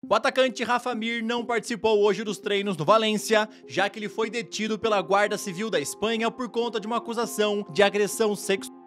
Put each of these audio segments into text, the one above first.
O atacante Rafa Mir não participou hoje dos treinos do Valência, já que ele foi detido pela Guarda Civil da Espanha por conta de uma acusação de agressão sexual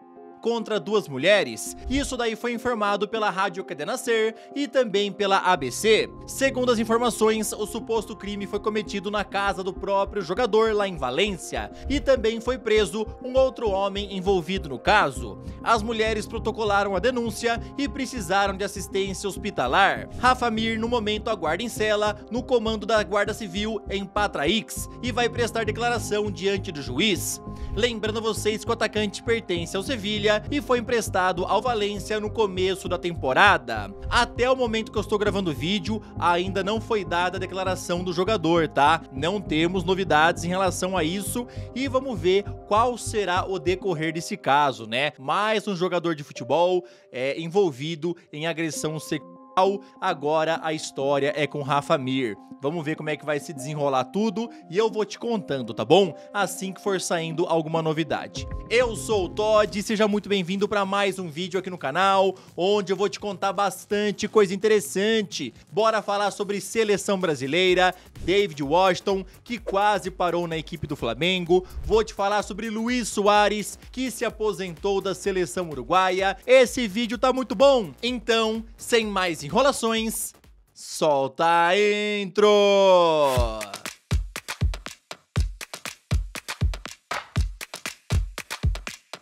contra duas mulheres. Isso daí foi informado pela Rádio Cadena Ser e também pela ABC. Segundo as informações, o suposto crime foi cometido na casa do próprio jogador lá em Valência e também foi preso um outro homem envolvido no caso. As mulheres protocolaram a denúncia e precisaram de assistência hospitalar. Rafa Mir, no momento, aguarda em cela no comando da Guarda Civil em Patraix e vai prestar declaração diante do juiz. Lembrando vocês que o atacante pertence ao Sevilha e foi emprestado ao Valência no começo da temporada. Até o momento que eu estou gravando o vídeo, ainda não foi dada a declaração do jogador, tá? Não temos novidades em relação a isso e vamos ver qual será o decorrer desse caso, né? Mais um jogador de futebol envolvido em agressão sexual. Agora a história é com Rafa Mir. Vamos ver como é que vai se desenrolar tudo e eu vou te contando, tá bom? Assim que for saindo alguma novidade. Eu sou o Todd e seja muito bem-vindo para mais um vídeo aqui no canal, onde eu vou te contar bastante coisa interessante. Bora falar sobre seleção brasileira, David Washington, que quase parou na equipe do Flamengo. Vou te falar sobre Luis Suárez, que se aposentou da seleção uruguaia. Esse vídeo tá muito bom, então, sem mais enrolações, solta a intro!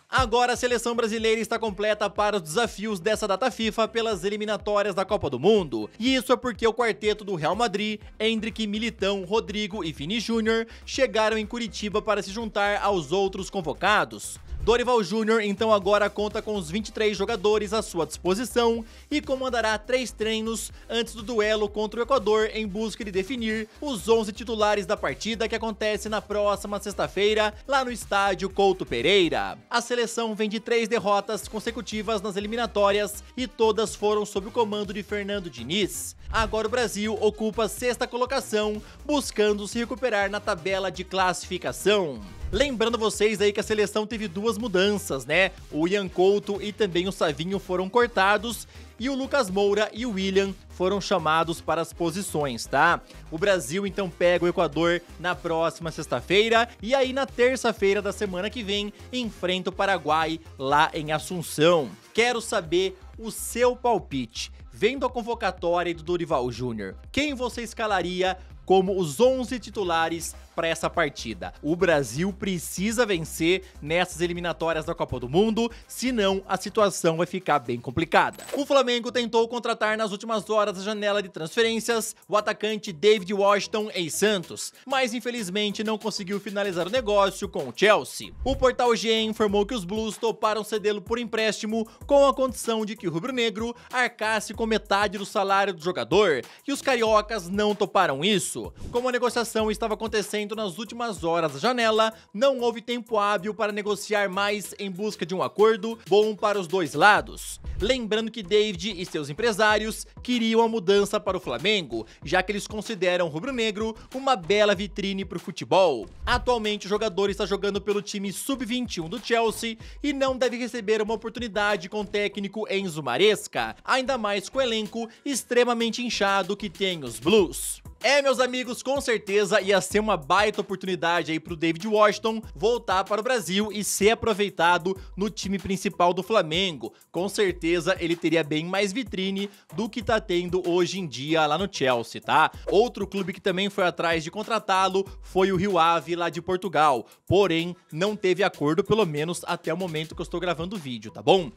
Agora a seleção brasileira está completa para os desafios dessa data FIFA pelas eliminatórias da Copa do Mundo. E isso é porque o quarteto do Real Madrid, Endrick, Militão, Rodrigo e Vini Júnior, chegaram em Curitiba para se juntar aos outros convocados. Dorival Júnior então agora conta com os 23 jogadores à sua disposição e comandará 3 treinos antes do duelo contra o Equador em busca de definir os 11 titulares da partida que acontece na próxima sexta-feira lá no estádio Couto Pereira. A seleção vem de 3 derrotas consecutivas nas eliminatórias e todas foram sob o comando de Fernando Diniz. Agora o Brasil ocupa a 6ª colocação, buscando se recuperar na tabela de classificação. Lembrando vocês aí que a seleção teve 2 mudanças, né? O Ian Couto e também o Savinho foram cortados e o Lucas Moura e o William foram chamados para as posições, tá? O Brasil então pega o Equador na próxima sexta-feira e aí na terça-feira da semana que vem enfrenta o Paraguai lá em Assunção. Quero saber o seu palpite. Vendo a convocatória do Dorival Júnior, quem você escalaria como os 11 titulares para essa partida? O Brasil precisa vencer nessas eliminatórias da Copa do Mundo, senão a situação vai ficar bem complicada. O Flamengo tentou contratar nas últimas horas da janela de transferências o atacante David Washington ex-Santos, mas infelizmente não conseguiu finalizar o negócio com o Chelsea. O portal GE informou que os Blues toparam cedê-lo por empréstimo com a condição de que o rubro-negro arcasse com metade do salário do jogador, e os cariocas não toparam isso. Como a negociação estava acontecendo nas últimas horas da janela, não houve tempo hábil para negociar mais em busca de um acordo bom para os dois lados. Lembrando que David e seus empresários queriam a mudança para o Flamengo, já que eles consideram o rubro-negro uma bela vitrine para o futebol. Atualmente o jogador está jogando pelo time sub-21 do Chelsea e não deve receber uma oportunidade com o técnico Enzo Maresca, ainda mais com o elenco extremamente inchado que tem os Blues. Meus amigos, com certeza ia ser uma baita oportunidade aí pro David Washington voltar para o Brasil e ser aproveitado no time principal do Flamengo. Com certeza ele teria bem mais vitrine do que tá tendo hoje em dia lá no Chelsea, tá? Outro clube que também foi atrás de contratá-lo foi o Rio Ave lá de Portugal, porém não teve acordo, pelo menos até o momento que eu estou gravando o vídeo, tá bom?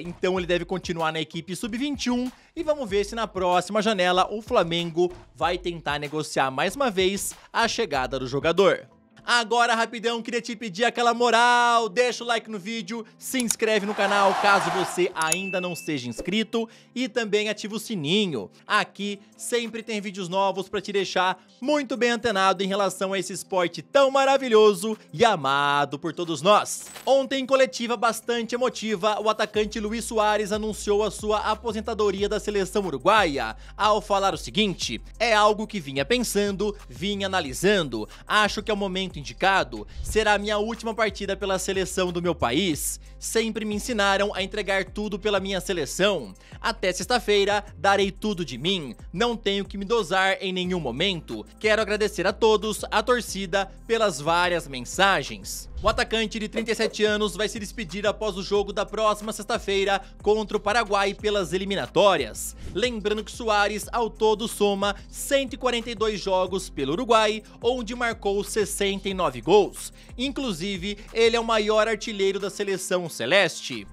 Então ele deve continuar na equipe sub-21 e vamos ver se na próxima janela o Flamengo vai tentar negociar mais uma vez a chegada do jogador. Agora, rapidão, queria te pedir aquela moral, deixa o like no vídeo, se inscreve no canal caso você ainda não seja inscrito e também ativa o sininho. Aqui sempre tem vídeos novos para te deixar muito bem antenado em relação a esse esporte tão maravilhoso e amado por todos nós. Ontem, em coletiva bastante emotiva, o atacante Luis Suárez anunciou a sua aposentadoria da seleção uruguaia, ao falar o seguinte: é algo que vinha pensando, vinha analisando, acho que é o momento indicado, será a minha última partida pela seleção do meu país. sempre me ensinaram a entregar tudo pela minha seleção. Até sexta-feira, darei tudo de mim, não tenho que me dosar em nenhum momento. Quero agradecer a todos, a torcida, pelas várias mensagens. O atacante de 37 anos vai se despedir após o jogo da próxima sexta-feira contra o Paraguai pelas eliminatórias. Lembrando que Suárez ao todo soma 142 jogos pelo Uruguai, onde marcou 69 gols. Inclusive, ele é o maior artilheiro da seleção celeste.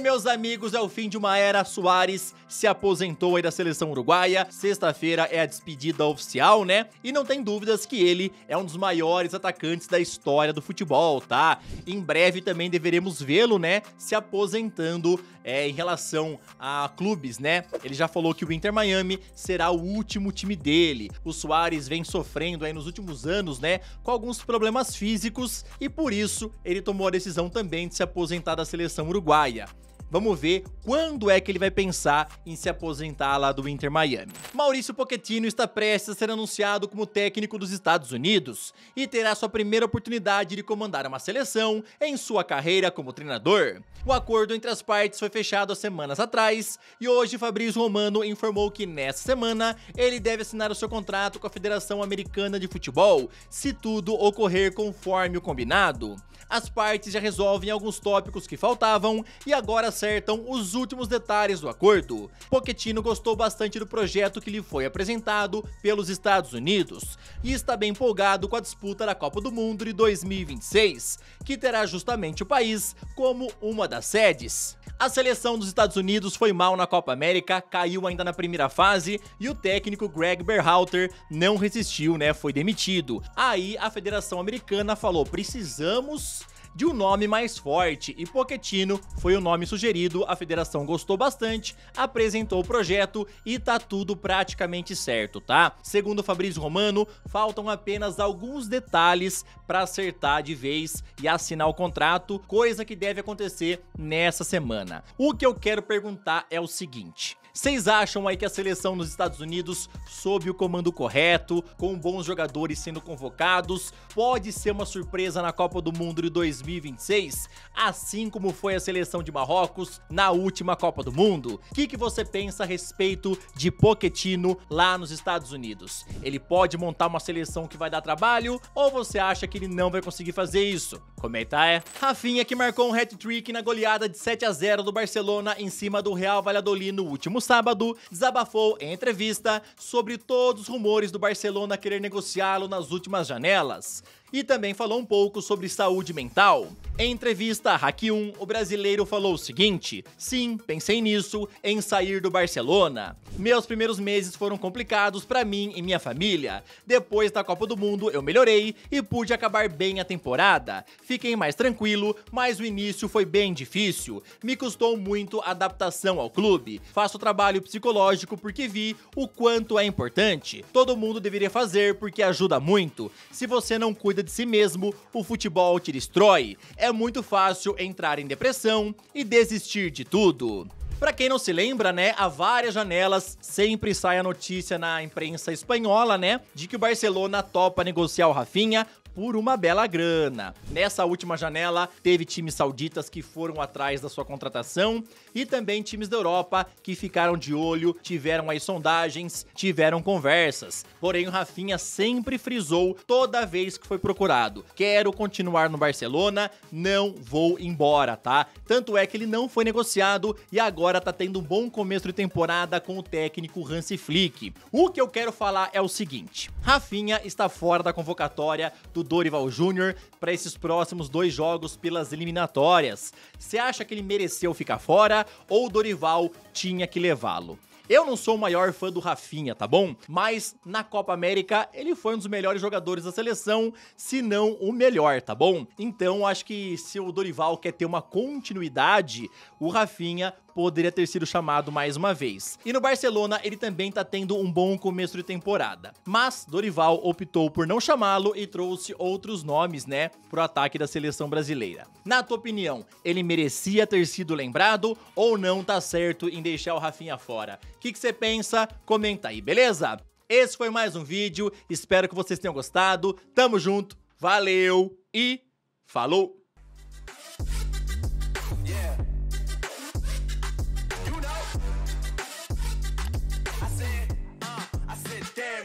Meus amigos, é o fim de uma era. Suárez se aposentou aí da seleção uruguaia. Sexta-feira é a despedida oficial, né? E não tem dúvidas que ele é um dos maiores atacantes da história do futebol, tá? Em breve também deveremos vê-lo, né, se aposentando em relação a clubes, né? Ele já falou que o Inter Miami será o último time dele. O Suárez vem sofrendo aí nos últimos anos, né, com alguns problemas físicos e por isso ele tomou a decisão também de se aposentar da seleção uruguaia. Vamos ver quando é que ele vai pensar em se aposentar lá do Inter Miami. Mauricio Pochettino está prestes a ser anunciado como técnico dos Estados Unidos e terá sua primeira oportunidade de comandar uma seleção em sua carreira como treinador. O acordo entre as partes foi fechado há semanas atrás e hoje Fabrício Romano informou que nessa semana ele deve assinar o seu contrato com a Federação Americana de Futebol, se tudo ocorrer conforme o combinado. As partes já resolvem alguns tópicos que faltavam e agora acertam os últimos detalhes do acordo. Pochettino gostou bastante do projeto que lhe foi apresentado pelos Estados Unidos e está bem empolgado com a disputa da Copa do Mundo de 2026, que terá justamente o país como uma das sedes. A seleção dos Estados Unidos foi mal na Copa América, caiu ainda na primeira fase e o técnico Greg Berhalter não resistiu, né? Foi demitido. Aí a Federação Americana falou: precisamos de um nome mais forte, e Pochettino foi o nome sugerido. A federação gostou bastante, apresentou o projeto e tá tudo praticamente certo, tá? Segundo Fabrício Romano, faltam apenas alguns detalhes para acertar de vez e assinar o contrato, coisa que deve acontecer nessa semana. O que eu quero perguntar é o seguinte: vocês acham aí que a seleção dos Estados Unidos, sob o comando correto, com bons jogadores sendo convocados, pode ser uma surpresa na Copa do Mundo de 2026, assim como foi a seleção de Marrocos na última Copa do Mundo? O que você pensa a respeito de Pochettino lá nos Estados Unidos? Ele pode montar uma seleção que vai dar trabalho ou você acha que ele não vai conseguir fazer isso? Comenta aí. Rafinha, que marcou um hat-trick na goleada de 7-0 do Barcelona em cima do Real Valladolid no último sábado, desabafou em entrevista sobre todos os rumores do Barcelona querer negociá-lo nas últimas janelas. E também falou um pouco sobre saúde mental. Em entrevista à Hack 1, o brasileiro falou o seguinte: sim, pensei nisso, em sair do Barcelona. Meus primeiros meses foram complicados pra mim e minha família. Depois da Copa do Mundo eu melhorei e pude acabar bem a temporada. Fiquei mais tranquilo, mas o início foi bem difícil. Me custou muito a adaptação ao clube. Faço trabalho psicológico porque vi o quanto é importante. Todo mundo deveria fazer porque ajuda muito. Se você não cuida de si mesmo, o futebol te destrói. É muito fácil entrar em depressão e desistir de tudo. Pra quem não se lembra, né, há várias janelas sempre sai a notícia na imprensa espanhola, né, de que o Barcelona topa negociar o Rafinha por uma bela grana. Nessa última janela, teve times sauditas que foram atrás da sua contratação e também times da Europa que ficaram de olho, tiveram aí sondagens, tiveram conversas. Porém, o Rafinha sempre frisou toda vez que foi procurado: quero continuar no Barcelona, não vou embora, tá? Tanto é que ele não foi negociado e agora tá tendo um bom começo de temporada com o técnico Hansi Flick. O que eu quero falar é o seguinte: Rafinha está fora da convocatória do Dorival Júnior para esses próximos 2 jogos pelas eliminatórias. Você acha que ele mereceu ficar fora ou o Dorival tinha que levá-lo? Eu não sou o maior fã do Rafinha, tá bom? Mas na Copa América ele foi um dos melhores jogadores da seleção, se não o melhor, tá bom? Então acho que se o Dorival quer ter uma continuidade, o Rafinha poderia ter sido chamado mais uma vez. E no Barcelona ele também tá tendo um bom começo de temporada. Mas Dorival optou por não chamá-lo e trouxe outros nomes, né, pro ataque da seleção brasileira. Na tua opinião, ele merecia ter sido lembrado ou não tá certo em deixar o Rafinha fora? O que você pensa? Comenta aí, beleza? Esse foi mais um vídeo, espero que vocês tenham gostado. Tamo junto, valeu e falou!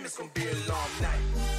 it's gonna be a long night.